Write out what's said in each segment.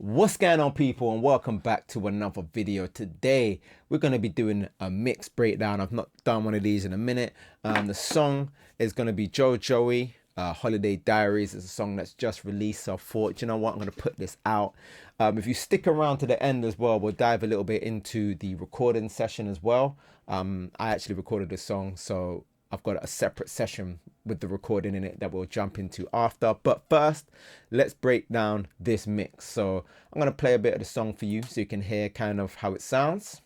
What's going on, people, and welcome back to another video. Today we're going to be doing a mix breakdown. I've not done one of these in a minute. The song is going to be Joey Holiday Diaries. It's a song that's just released, so I thought, you know what, I'm going to put this out. If you stick around to the end as well, we'll dive a little bit into the recording session as well. I actually recorded this song, so I've got a separate session with the recording in it that we'll jump into after. But first, let's break down this mix. So I'm going to play a bit of the song for you so you can hear kind of how it sounds.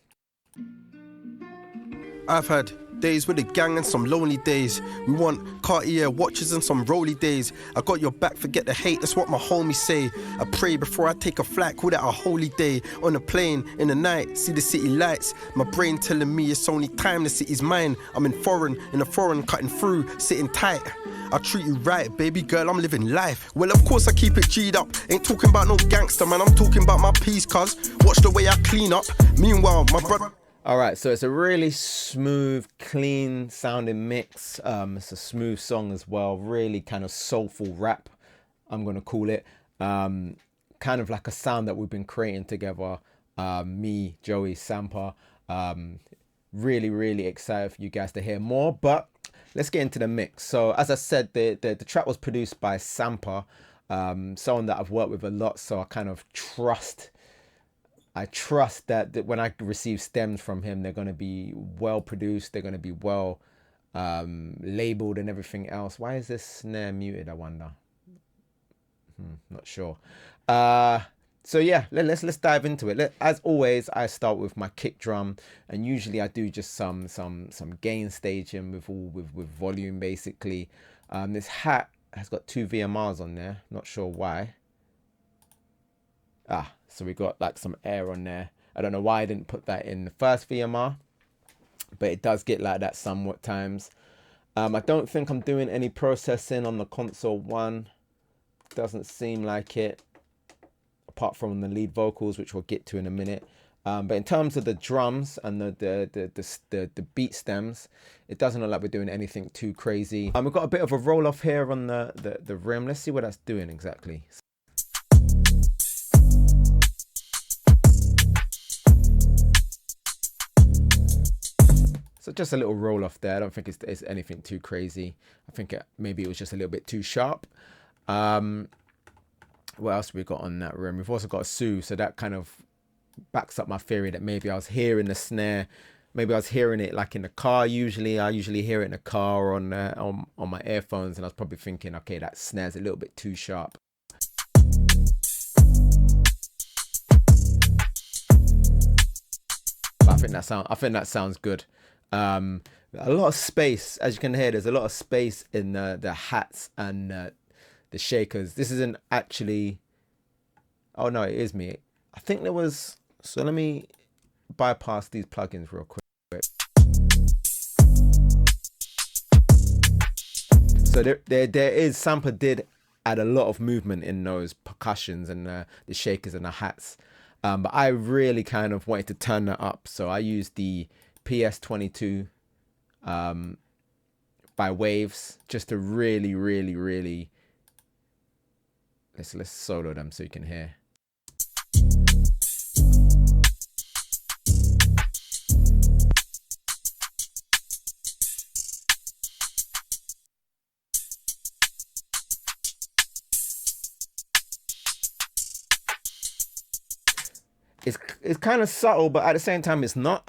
I've had days with the gang and some lonely days. We want Cartier watches and some rolly days. I got your back, forget the hate, that's what my homies say. I pray before I take a flight, call that a holy day. On a plane, in the night, see the city lights. My brain telling me it's only time, the city's mine. I'm in a foreign, cutting through, sitting tight. I treat you right, baby girl, I'm living life. Well, of course I keep it G'd up. Ain't talking about no gangster, man, I'm talking about my peace, cuz. Watch the way I clean up. Meanwhile, my brother... All right, so it's a really smooth, clean sounding mix. It's a smooth song as well, really kind of soulful rap, I'm going to call it. Kind of like a sound that we've been creating together, me, Joey, Sampa. Really excited for you guys to hear more, but let's get into the mix. So as I said, the track was produced by Sampa, someone that I've worked with a lot, so I kind of trust that when I receive stems from him, they're going to be well produced, they're going to be well labeled and everything else. Why is this snare muted, I wonder? Not sure. So yeah, let's dive into it. As always, I start with my kick drum, and usually I do just some gain staging with volume basically. This hat has got 2 VMRs on there, not sure why. So we got like some air on there. I don't know why I didn't put that in the first VMR, but it does get like that somewhat times. I don't think I'm doing any processing on the console one. Doesn't seem like it, apart from the lead vocals, which we'll get to in a minute. But in terms of the drums and the beat stems, it doesn't look like we're doing anything too crazy. We've got a bit of a roll off here on the rim. Let's see what that's doing exactly. So just a little roll off there. I don't think it's anything too crazy. I think maybe it was just a little bit too sharp. What else have we got on that rim? We've also got a Sue, so that kind of backs up my theory that maybe I was hearing the snare. Maybe I was hearing it like in the car. I usually hear it in the car or on my earphones, and I was probably thinking, okay, that snare's a little bit too sharp. But I think that sounds good. A lot of space, as you can hear. There's a lot of space in the hats and the shakers. This isn't actually, oh no, it is me. I think there was, so let me bypass these plugins real quick. So there is, Sampa did add a lot of movement in those percussions and the shakers and the hats, but I really kind of wanted to turn that up, so I used the PS22 by Waves just to really let's solo them so you can hear. It's kind of subtle, but at the same time, it's not.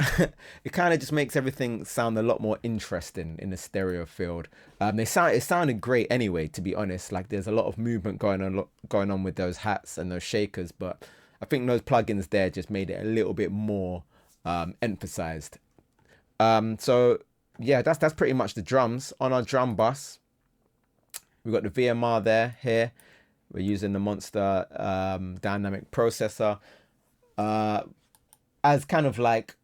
It kind of just makes everything sound a lot more interesting in the stereo field. It sounded great anyway, to be honest. Like there's a lot of movement going on with those hats and those shakers, but I think those plugins there just made it a little bit more emphasized. So yeah, that's pretty much the drums. On our drum bus, we've got the VMR here. We're using the Monster dynamic processor. As kind of like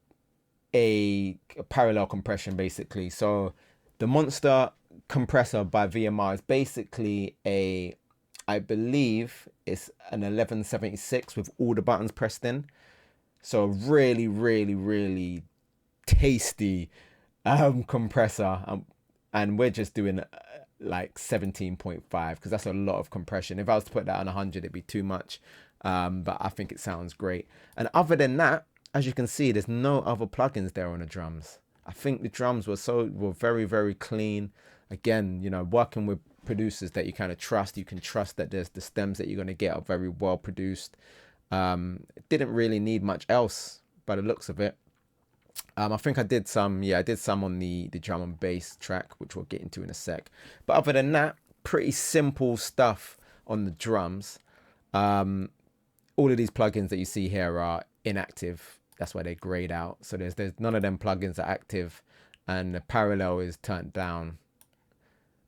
a parallel compression basically. So the Monster compressor by VMR is basically I believe it's an 1176 with all the buttons pressed in. So really tasty compressor, and we're just doing like 17.5 because that's a lot of compression. If I was to put that on 100, it'd be too much. But I think it sounds great. And other than that, as you can see, there's no other plugins there on the drums. I think the drums were very, very clean. Again, you know, working with producers that you kind of trust, you can trust that there's the stems that you're going to get are very well produced. It didn't really need much else by the looks of it. I think I did some on the drum and bass track, which we'll get into in a sec. But other than that, pretty simple stuff on the drums. All of these plugins that you see here are inactive. That's why they grayed out. So there's none of them plugins are active, and the parallel is turned down.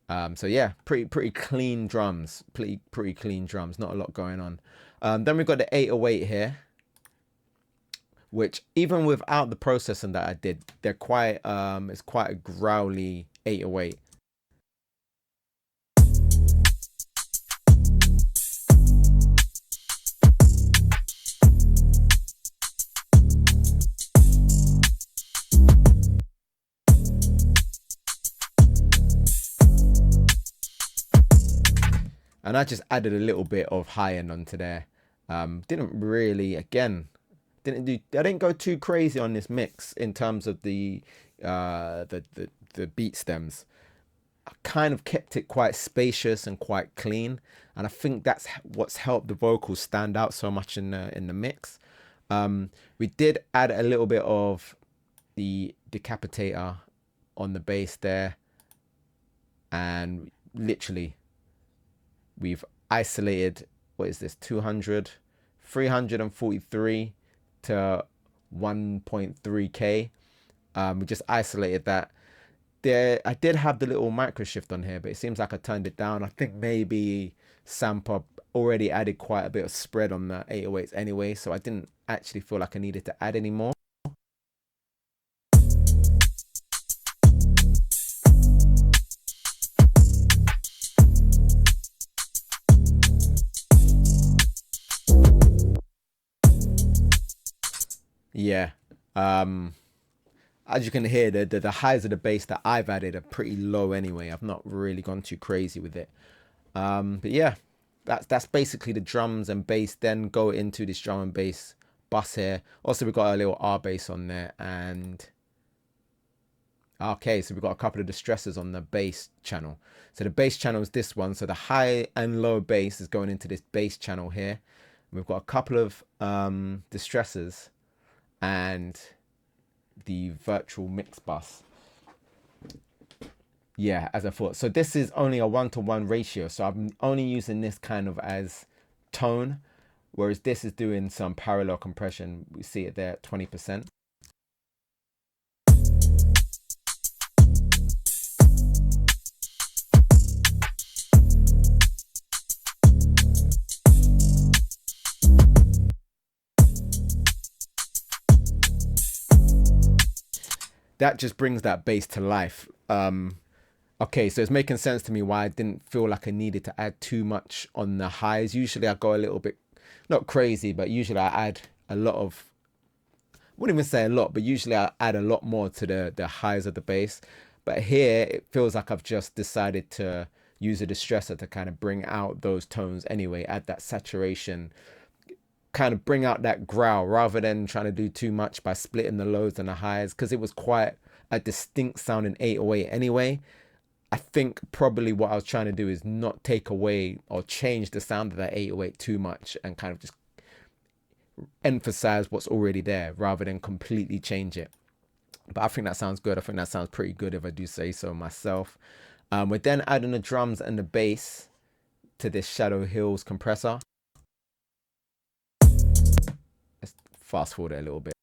So yeah, pretty clean drums, pretty clean drums. Not a lot going on. Then we've got the 808 here, which even without the processing that I did, they're quite it's quite a growly 808. And I just added a little bit of high end onto there. Didn't really, again, I didn't go too crazy on this mix in terms of the beat stems. I kind of kept it quite spacious and quite clean, and I think that's what's helped the vocals stand out so much in the mix. We did add a little bit of the decapitator on the bass there, and literally we've isolated, what is this, 343 to 1.3k. We just isolated that. There, I did have the little micro shift on here, but it seems like I turned it down. I think maybe Sampa already added quite a bit of spread on the 808s anyway, so I didn't actually feel like I needed to add any more. Yeah. As you can hear, the highs of the bass that I've added are pretty low anyway. I've not really gone too crazy with it. But yeah, that's basically the drums and bass. Then go into this drum and bass bus here. Also, we've got a little R bass on there, and okay, so we've got a couple of distressors on the bass channel. So the bass channel is this one. So the high and low bass is going into this bass channel here. We've got a couple of distressors and the virtual mix bus. Yeah, as I thought. So this is only a 1-to-1 ratio. So I'm only using this kind of as tone, whereas this is doing some parallel compression. We see it there at 20%. That just brings that bass to life. Okay, so it's making sense to me why I didn't feel like I needed to add too much on the highs. Usually I go a little bit, not crazy, but usually I add a lot of, I wouldn't even say a lot, but usually I add a lot more to the highs of the bass. But here it feels like I've just decided to use a distressor to kind of bring out those tones anyway, add that saturation, kind of bring out that growl rather than trying to do too much by splitting the lows and the highs, because it was quite a distinct sound in 808 anyway. I think probably what I was trying to do is not take away or change the sound of that 808 too much and kind of just emphasize what's already there rather than completely change it. But I think that sounds good. I think that sounds pretty good if I do say so myself. We're then adding the drums and the bass to this Shadow Hills compressor. Let's fast forward it a little bit.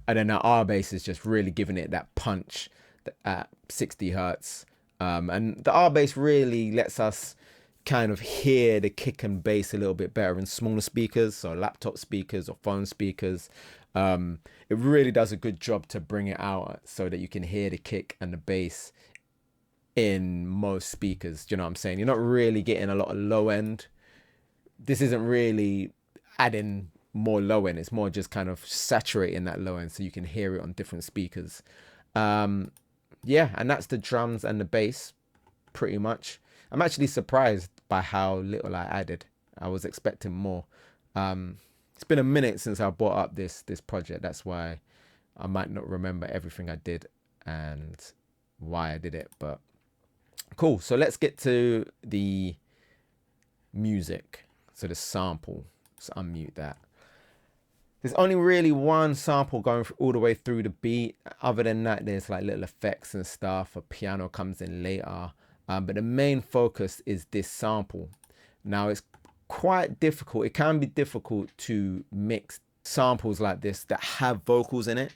And then the R bass is just really giving it that punch at 60 hertz. And the R bass really lets us kind of hear the kick and bass a little bit better in smaller speakers, so laptop speakers or phone speakers. It really does a good job to bring it out so that you can hear the kick and the bass in most speakers. Do you know what I'm saying? You're not really getting a lot of low end. This isn't really adding more low end. It's more just kind of saturating that low end so you can hear it on different speakers. Yeah, and that's the drums and the bass pretty much. I'm actually surprised by how little I added. I was expecting more. It's been a minute since I brought up this project. That's why I might not remember everything I did and why I did it, but cool. So let's get to the music. So the sample. Let's unmute that. There's only really one sample going all the way through the beat. Other than that, there's like little effects and stuff. A piano comes in later. But the main focus is this sample. Now, it's quite difficult. It can be difficult to mix samples like this that have vocals in it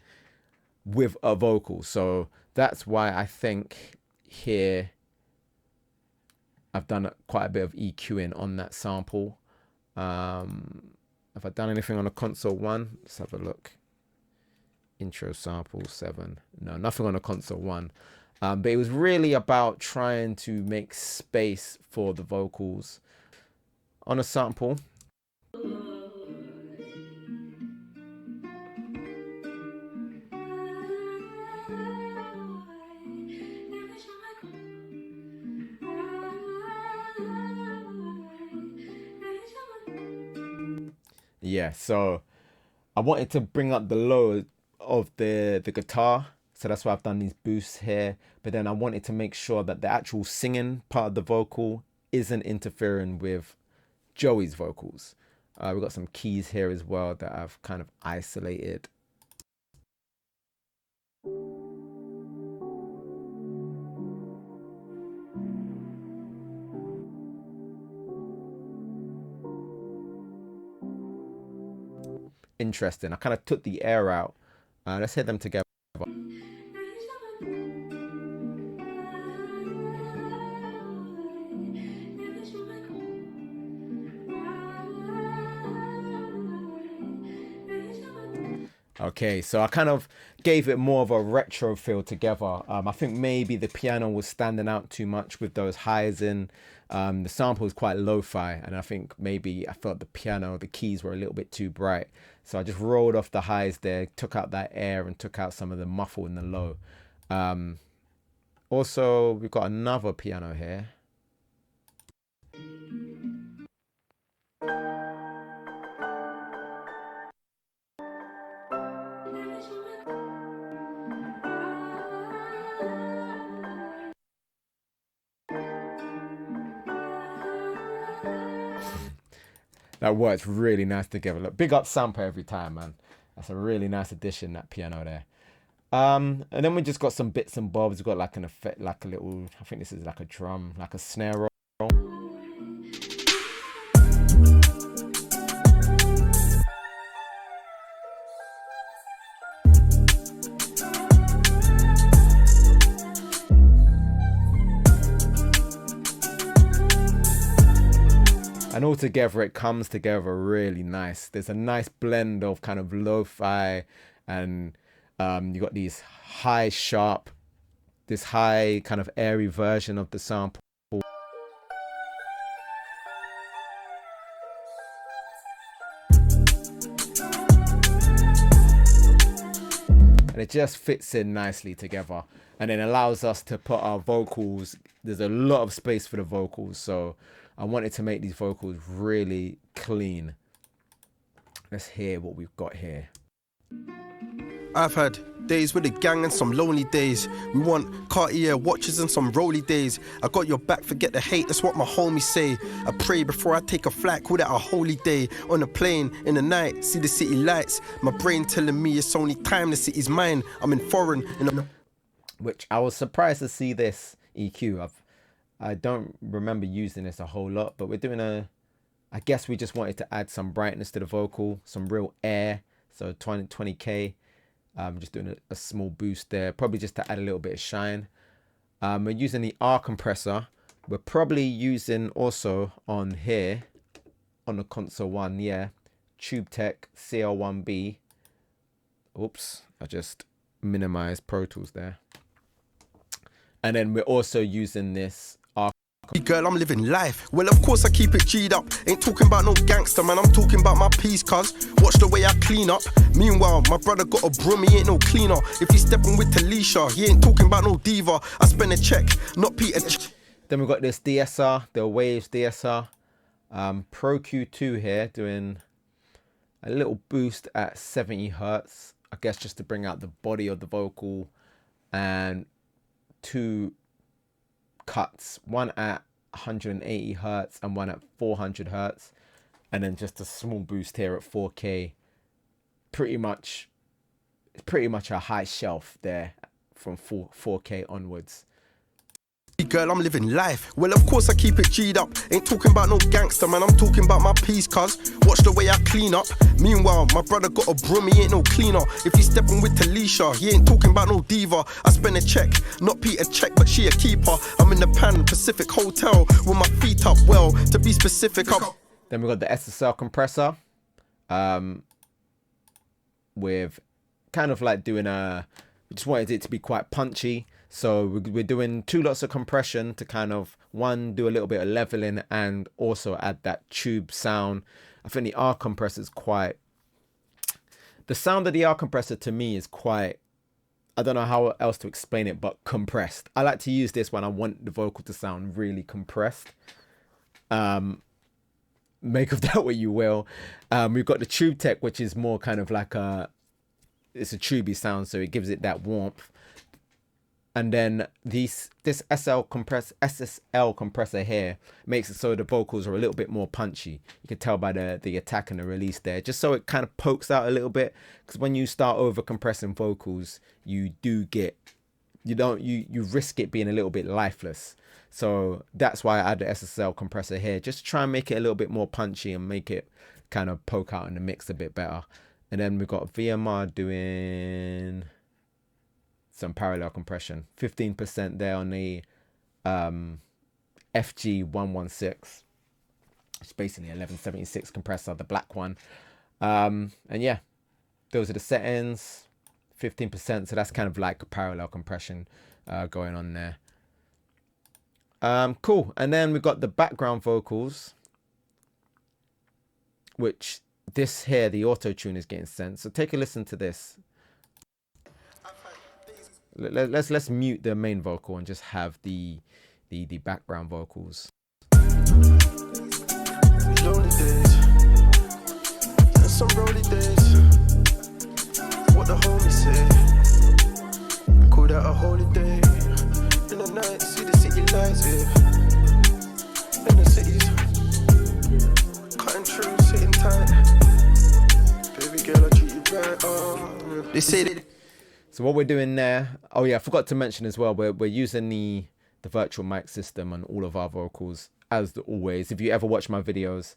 with a vocal. So that's why I think here I've done quite a bit of EQing on that sample. Have I done anything on the console one? Let's have a look. Intro sample 7. No, nothing on the console one. But it was really about trying to make space for the vocals on a sample. Yeah, so I wanted to bring up the low of the guitar. So that's why I've done these boosts here. But then I wanted to make sure that the actual singing part of the vocal isn't interfering with Joey's vocals. We've got some keys here as well that I've kind of isolated. Interesting. I kind of took the air out. Let's hear them together. Okay, so I kind of gave it more of a retro feel together. I think maybe the piano was standing out too much with those highs in. The sample is quite lo-fi, and I think maybe I felt the piano, the keys were a little bit too bright. So I just rolled off the highs there, took out that air and took out some of the muffle in the low. Also, we've got another piano here. That works really nice together. Look, big up Sampa every time, man. That's a really nice addition, that piano there. And then we just got some bits and bobs. We've got like an effect, like a little, I think this is like a drum, like a snare roll. And altogether, it comes together really nice. There's a nice blend of kind of lo-fi and you got these high sharp, this high kind of airy version of the sample. And it just fits in nicely together and then allows us to put our vocals. There's a lot of space for the vocals, so I wanted to make these vocals really clean. Let's hear what we've got here. I've had days with the gang and some lonely days. We want Cartier watches and some rolly days. I got your back, forget the hate, that's what my homies say. I pray before I take a flight, call that a holy day. On a plane, in the night, see the city lights. My brain telling me it's only time, the city's mine. I'm in foreign. Which I was surprised to see this EQ. I don't remember using this a whole lot, but we're doing I guess we just wanted to add some brightness to the vocal, some real air. So 20K. Just doing a small boost there, probably just to add a little bit of shine. We're using the R compressor. We're probably using also on here, on the console one, yeah, TubeTech CL1B. Oops, I just minimized Pro Tools there. And then we're also using this R Girl, I'm living life. Well, of course I keep it G'd up. Ain't talking about no gangster, man. I'm talking about my peace, cuz. Watch the way I clean up. Meanwhile, my brother got a broom, he ain't no cleaner. If he's stepping with Talisha, he ain't talking about no diva. I spend a check, not Peter. Then we've got this DSR, the Waves DSR. Pro Q2 here, doing a little boost at 70 hertz. I guess just to bring out the body of the vocal, and 2 cuts, one at 180 hertz and one at 400 hertz, and then just a small boost here at 4K. Pretty much a high shelf there from 4K onwards. Girl, I'm living life. Well, of course I keep it G'd up. Ain't talking about no gangster, man. I'm talking about my peace, cuz. Watch the way I clean up. Meanwhile, my brother got a broom, he ain't no cleaner. If he's stepping with Talisha, he ain't talking about no diva. I spend a check, not Peter check, but she a keeper. I'm in the Pan Pacific Hotel with my feet up. Well, to be specific, up. Then we got the SSL compressor, with kind of like doing we just wanted it to be quite punchy. So we're doing 2 lots of compression to kind of, one, do a little bit of leveling and also add that tube sound. I think the R compressor is quite, the sound of the R compressor to me is quite, I don't know how else to explain it, but compressed. I like to use this when I want the vocal to sound really compressed. Make of that what you will. We've got the Tube Tech, which is more kind of like it's a tubey sound, so it gives it that warmth. And then this SSL compressor here makes it so the vocals are a little bit more punchy. You can tell by the attack and the release there, just so it kind of pokes out a little bit. Because when you start over compressing vocals, you risk it being a little bit lifeless. So that's why I add the SSL compressor here, just to try and make it a little bit more punchy and make it kind of poke out in the mix a bit better. And then we've got VMR doing some parallel compression, 15% there on the FG116. It's basically 1176 compressor, the black one. And yeah, those are the settings, 15%. So that's kind of like a parallel compression going on there. Cool. And then we've got the background vocals, which this here, the auto tune is getting sent. So take a listen to this. Let's mute the main vocal and just have the background vocals. Lonely days, and some rolly days. What the homies say, call that a holiday. In the night, see the city lights, yeah. In the cities, cutting through, sitting tight. Baby girl, I treat you right. They say that. So what we're doing there, oh yeah, I forgot to mention as well, we're using the virtual mic system on all of our vocals, as always. If you ever watch my videos,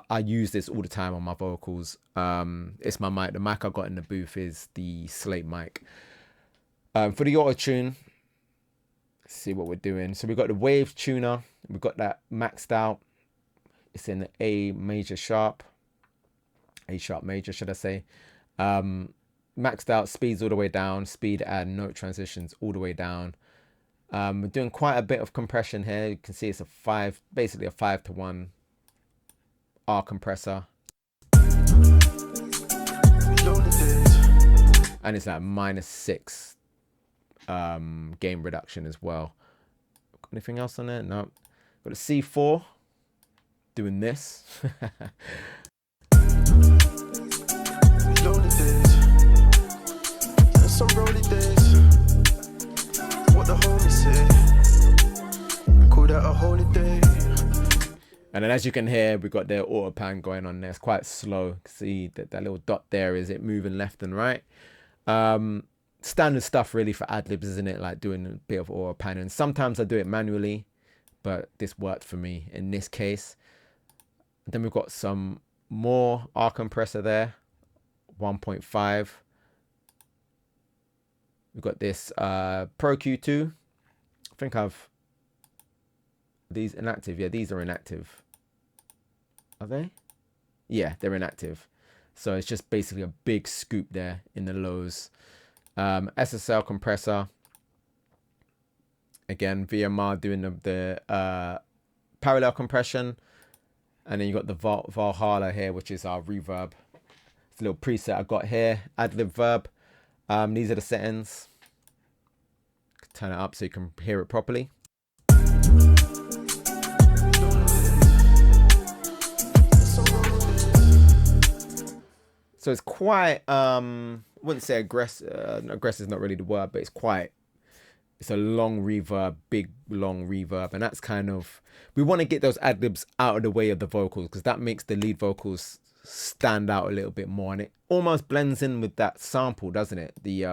I use this all the time on my vocals. It's my mic. The mic I got in the booth is the Slate mic. For the auto tune, let's see what we're doing. So we've got the Waves tuner. We've got that maxed out. It's in A major sharp. A sharp major, should I say. Maxed out, speeds all the way down, speed and note transitions all the way down. We're doing quite a bit of compression here. You can see it's basically a 5-to-1 R compressor. And it's like -6 gain reduction as well. Got anything else on there? No. Got a C4 doing this. Some rolly days. What the homies say, call that a holiday. And then as you can hear, we've got the auto pan going on there. It's quite slow. See that little dot there, is it moving left and right? Standard stuff really for ad-libs, isn't it? Like doing a bit of auto panning. Sometimes I do it manually, but this worked for me in this case. Then we've got some more R compressor there, 1.5. We've got this Pro Q2. I think these inactive. Yeah, these are inactive. Are they? Yeah, they're inactive. So it's just basically a big scoop there in the lows. SSL compressor. Again, VMR doing the parallel compression. And then you got the Valhalla here, which is our reverb. It's a little preset I got here. Ad-lib verb. These are the settings. Turn it up so you can hear it properly. So it's quite, I wouldn't say aggressive. Aggressive is not really the word, but it's a long reverb, big long reverb. And that's kind of, we want to get those ad-libs out of the way of the vocals, because that makes the lead vocals stand out a little bit more. And it almost blends in with that sample, doesn't it? The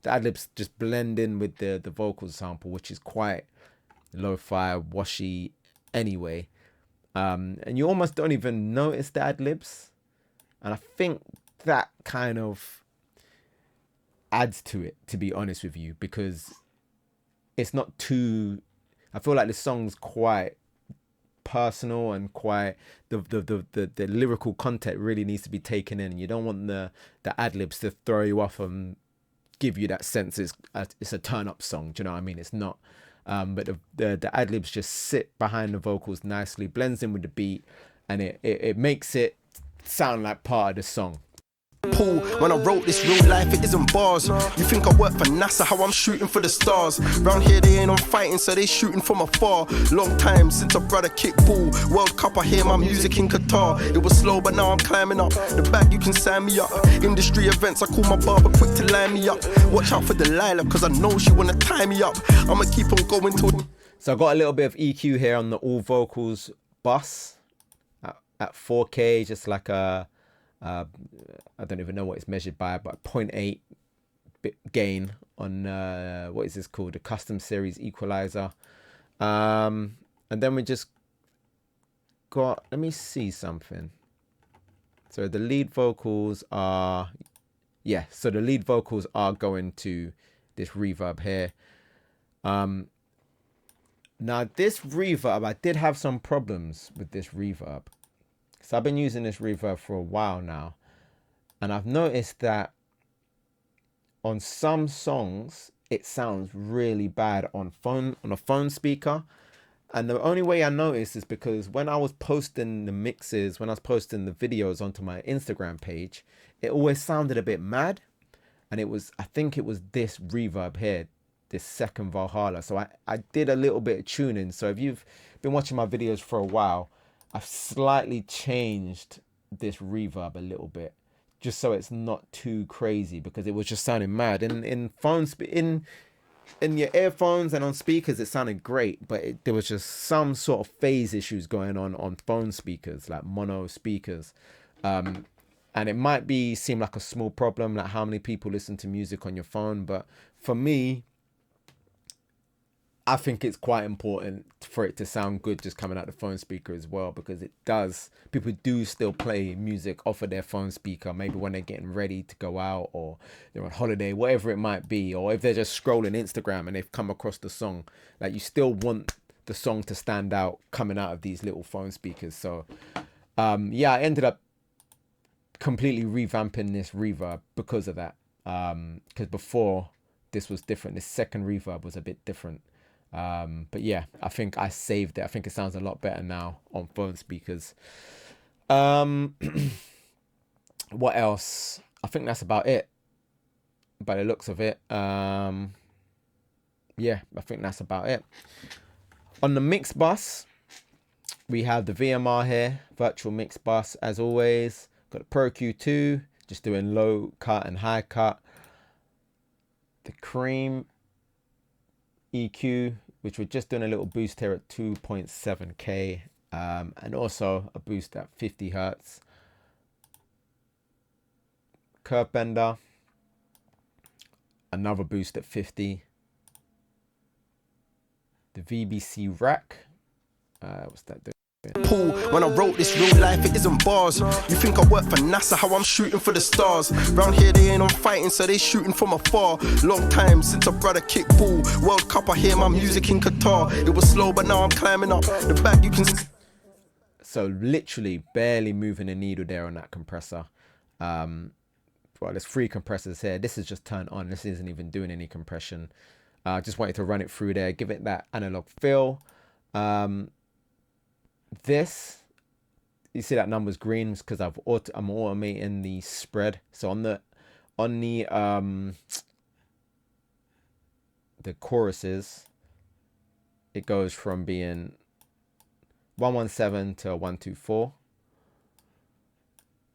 ad-libs just blend in with the vocals sample, which is quite lo-fi, washy anyway. And you almost don't even notice the ad-libs. And I think that kind of adds to it, to be honest with you, because it's not too, I feel like this song's quite personal and quite, the lyrical content really needs to be taken in. You don't want the ad-libs to throw you off and give you that sense it's a turn-up song. Do you know what I mean? It's not. But the ad-libs just sit behind the vocals nicely, blends in with the beat, and it makes it sound like part of the song. Paul, when I wrote this, real life, it isn't bars. You think I work for NASA, how I'm shooting for the stars. Round here they ain't on fighting, so they shooting from afar. Long time since a brother kicked ball. World Cup, I hear my music in Qatar. It was slow, but now I'm climbing up. The back, you can sign me up. Industry events, I call my barber quick to line me up. Watch out for Delilah, cause I know she wanna tie me up. I'ma keep on going till... So I got a little bit of EQ here on the all vocals bus at 4K, just like a, I don't even know what it's measured by, but 0.8 bit gain on what is this called, a custom series equalizer. And then we just got, let me see something. So the lead vocals are, yeah, so the lead vocals are going to this reverb here. Now this reverb, I did have some problems with this reverb. So I've been using this reverb for a while now, and I've noticed that on some songs it sounds really bad on a phone speaker. And the only way I noticed is because when I was posting the mixes, when I was posting the videos onto my Instagram page, it always sounded a bit mad. And I think it was this reverb here, this second Valhalla. So I did a little bit of tuning. So if you've been watching my videos for a while, I've slightly changed this reverb a little bit, just so it's not too crazy, because it was just sounding mad. In your earphones and on speakers, it sounded great, but there was just some sort of phase issues going on phone speakers, like mono speakers. And it might seem like a small problem, like how many people listen to music on your phone, but for me, I think it's quite important for it to sound good just coming out the phone speaker as well, because people do still play music off of their phone speaker, maybe when they're getting ready to go out or they're on holiday, whatever it might be, or if they're just scrolling Instagram and they've come across the song. Like, you still want the song to stand out coming out of these little phone speakers. So yeah, I ended up completely revamping this reverb because of that, because before this was different. This second reverb was a bit different. But yeah, I think I saved it. I think it sounds a lot better now on phone speakers. What else? I think that's about it, by the looks of it. Yeah, I think that's about it. On the mix bus, we have the VMR here, virtual mix bus as always. Got the Pro Q2, just doing low cut and high cut. The Cream EQ, which we're just doing a little boost here at 2.7K, and also a boost at 50 Hertz. Curve Bender, another boost at 50. The VBC rack, what's that doing? Paul, when I wrote this, real life, it isn't bars. You think I work for NASA, how I'm shooting for the stars. Round here they ain't on fighting, so they shooting from afar. Long time since a brother kicked ball. World Cup, I hear my music in Qatar. It was slow, but now I'm climbing up. The back, you can... So literally barely moving the needle there on that compressor. Well, there's 3 compressors here. This is just turned on. This isn't even doing any compression. Just wanted to run it through there, give it that analog feel. This, you see that number's green because I'm automating the spread. So on the choruses, it goes from being 117 to 124.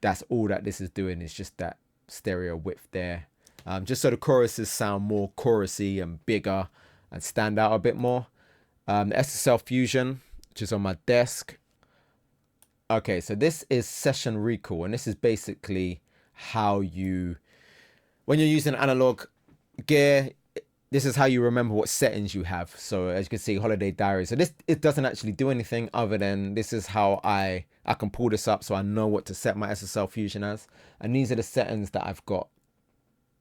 That's all that this is doing, is just that stereo width there. Just so the choruses sound more chorusy and bigger and stand out a bit more. The SSL Fusion, which is on my desk. Okay, so this is session recall, and this is basically how you, when you're using analog gear, this is how you remember what settings you have. So as you can see, holiday diary. So this, it doesn't actually do anything other than this is how I can pull this up so I know what to set my SSL Fusion as. And these are the settings that I've got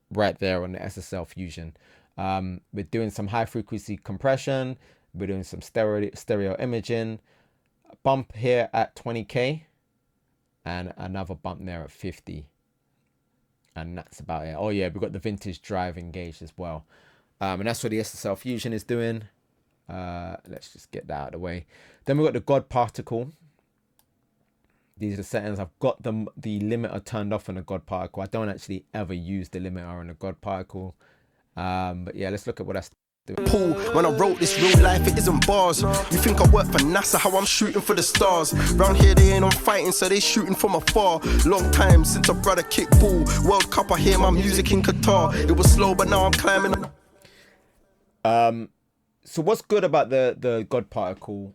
right there on the SSL Fusion. We're doing some high frequency compression. We're doing some stereo imaging. A bump here at 20K and another bump there at 50. And that's about it. Oh yeah, we've got the vintage drive engaged as well. And that's what the SSL Fusion is doing. Let's just get that out of the way. Then we've got the God Particle. These are the settings. I've got the limiter turned off on the God Particle. I don't actually ever use the limiter on the God Particle. But yeah, let's look at what that's doing. Paul, when I wrote this, real life, it isn't bars. You think I work for NASA, how I'm shooting for the stars. Round here they ain't on fighting, so they shooting from afar. Long time since a brother kicked ball. World Cup, I hear my music in Qatar. It was slow, but now I'm climbing. So what's good about the God Particle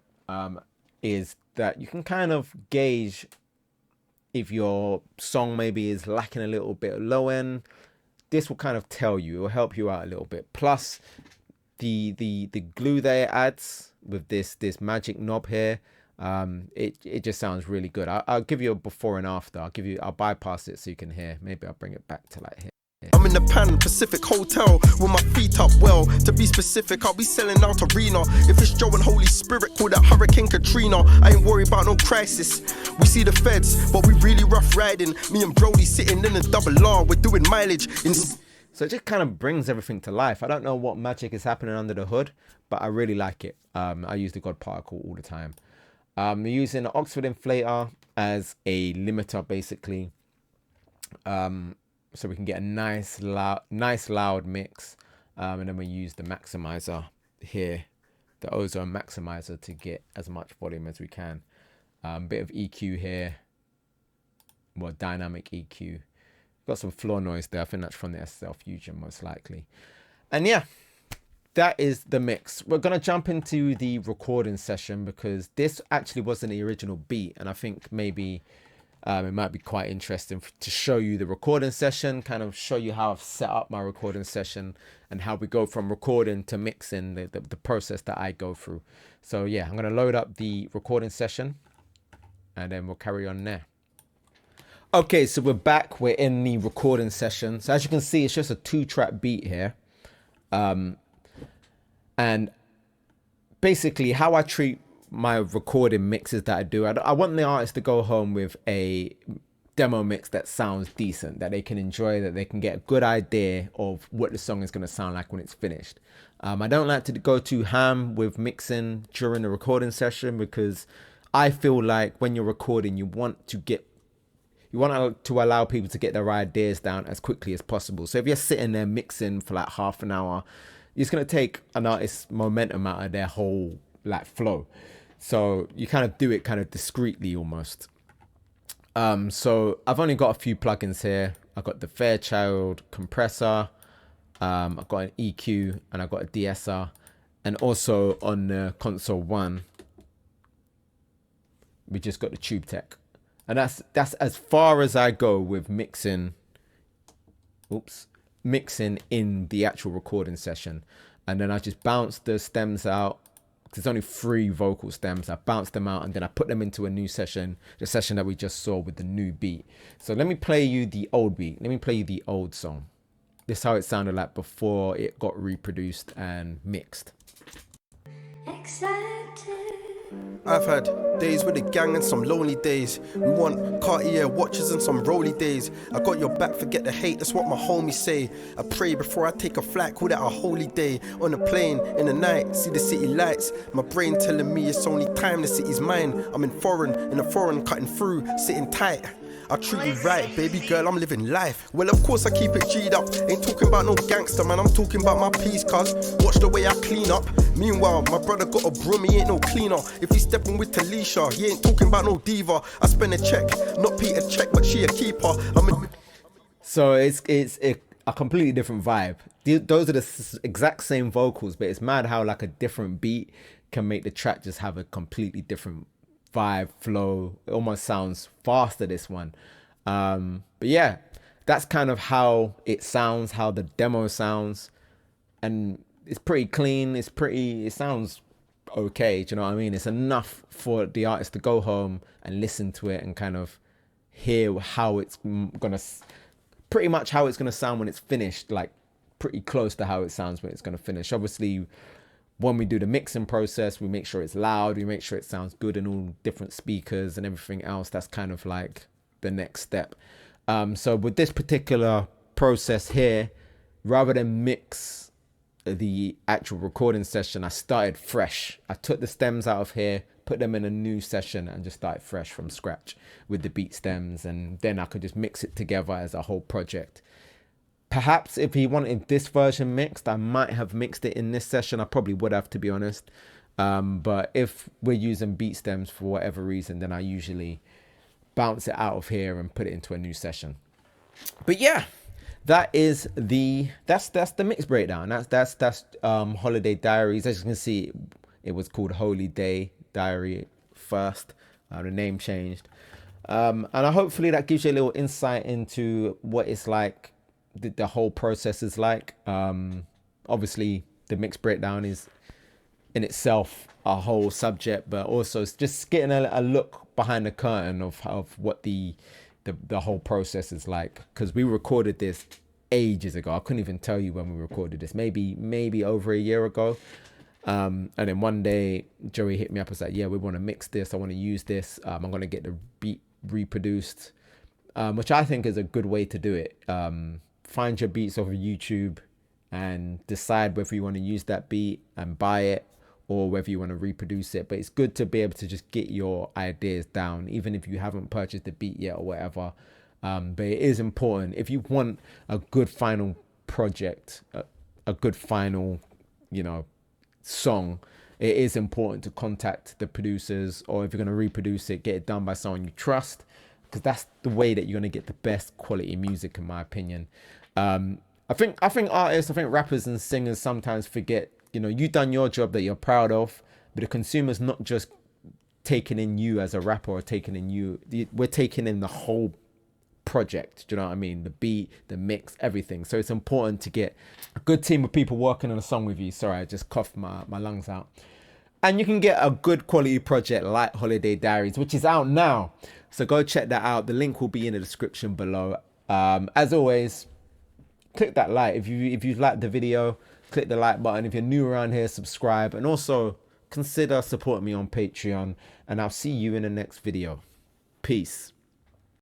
is that you can kind of gauge if your song maybe is lacking a little bit of low end. This will kind of tell you, it will help you out a little bit. Plus the glue that it adds with this magic knob here, it just sounds really good. I'll give you a before and after. I'll bypass it so you can hear. Maybe I'll bring it back to like here. I'm in the Pan Pacific Hotel with my feet up well. To be specific, I'll be selling out arena. If it's Joe and Holy Spirit, call that Hurricane Katrina. I ain't worried about no crisis. We see the feds, but we really rough riding. Me and Brody sitting in a double R. We're doing mileage in. So it just kind of brings everything to life. I don't know what magic is happening under the hood, but I really like it. I use the God Particle all the time. We're using the Oxford Inflator as a limiter, basically. So we can get a nice loud mix. And then we use the maximizer here, the ozone maximizer, to get as much volume as we can. Bit of EQ here, more dynamic EQ. Got some floor noise there. I think that's from the SSL Fusion most likely. And yeah, that is the mix. We're going to jump into the recording session because this actually wasn't the original beat. And I think maybe it might be quite interesting to show you the recording session, kind of show you how I've set up my recording session and how we go from recording to mixing, the process that I go through. So yeah, I'm going to load up the recording session and then we'll carry on there. Okay, so we're back. We're in the recording session. So as you can see, it's just a 2-track beat here. And basically how I treat my recording mixes that I do, I want the artist to go home with a demo mix that sounds decent, that they can enjoy, that they can get a good idea of what the song is going to sound like when it's finished. I don't like to go too ham with mixing during the recording session because I feel like when you're recording, you want to allow people to get their ideas down as quickly as possible. So if you're sitting there mixing for like half an hour, it's going to take an artist's momentum out of their whole like flow. So you kind of do it kind of discreetly almost. So I've only got a few plugins here. I've got the Fairchild compressor. I've got an EQ and I've got a DSR. And also on the console 1, we just got the Tube Tech. And that's as far as I go with mixing in the actual recording session. And then I just bounce the stems out. There's only 3 vocal stems. I bounce them out and then I put them into a new session, the session that we just saw with the new beat. So let me play you the old beat. Let me play you the old song. This is how it sounded like before it got reproduced and mixed. Excited. I've had days with the gang and some lonely days. We want Cartier watches and some rolly days. I got your back, forget the hate, that's what my homies say. I pray before I take a flight, call that a holy day. On a plane, in the night, see the city lights. My brain telling me it's only time, the city's mine. I'm in a foreign, cutting through, sitting tight. I treat you right, baby girl, I'm living life. Well, of course I keep it G'd up. Ain't talking about no gangster, man, I'm talking about my peace, cuz. Watch the way I clean up. Meanwhile, my brother got a broom, he ain't no cleaner. If he's stepping with Talisha, he ain't talking about no diva. I spend a check, not Peter check, but she a keeper. So it's a completely different vibe. Those are the exact same vocals, but it's mad how like a different beat can make the track just have a completely different vibe, flow. It almost sounds faster, this one. But yeah, that's kind of how it sounds, how the demo sounds. And it's pretty clean. It sounds okay. Do you know what I mean? It's enough for the artist to go home and listen to it and kind of hear how it's gonna, pretty much how it's gonna sound when it's finished, like pretty close to how it sounds when it's gonna finish. Obviously, when we do the mixing process, we make sure it's loud, we make sure it sounds good in all different speakers and everything else. That's kind of like the next step. So with this particular process here, rather than mix the actual recording session, I started fresh. I took the stems out of here, put them in a new session and just started fresh from scratch with the beat stems, and then I could just mix it together as a whole project. Perhaps if he wanted this version mixed, I might have mixed it in this session. I probably would have, to be honest. But if we're using beat stems for whatever reason, then I usually bounce it out of here and put it into a new session. But yeah, that's the mix breakdown. That's Holiday Diaries. As you can see, it was called Holy Day Diary first. The name changed. And hopefully that gives you a little insight into what it's like, the whole process is like. Obviously the mix breakdown is in itself a whole subject, but also it's just getting a look behind the curtain of what the whole process is like, because we recorded this ages ago. I couldn't even tell you when we recorded this, maybe over a year ago. And then one day Joey hit me up and was like, yeah, we want to mix this, I want to use this, I'm going to get the beat reproduced, which I think is a good way to do it. Find your beats over YouTube and decide whether you want to use that beat and buy it or whether you want to reproduce it. But it's good to be able to just get your ideas down, even if you haven't purchased the beat yet or whatever. But it is important if you want a good final project, a good final, song. It is important to contact the producers, or if you're going to reproduce it, get it done by someone you trust, because that's the way that you're going to get the best quality music, in my opinion. I think artists, rappers and singers sometimes forget, you've done your job that you're proud of, but the consumer's not just taking in you as a rapper or taking in you. We're taking in the whole project. Do you know what I mean? The beat, the mix, everything. So it's important to get a good team of people working on a song with you. Sorry, I just coughed my lungs out. And you can get a good quality project like Holiday Diaries, which is out now. So go check that out. The link will be in the description below. As always, click that like. If you liked the video, click the like button. If you're new around here, subscribe. And also consider supporting me on Patreon. And I'll see you in the next video. Peace.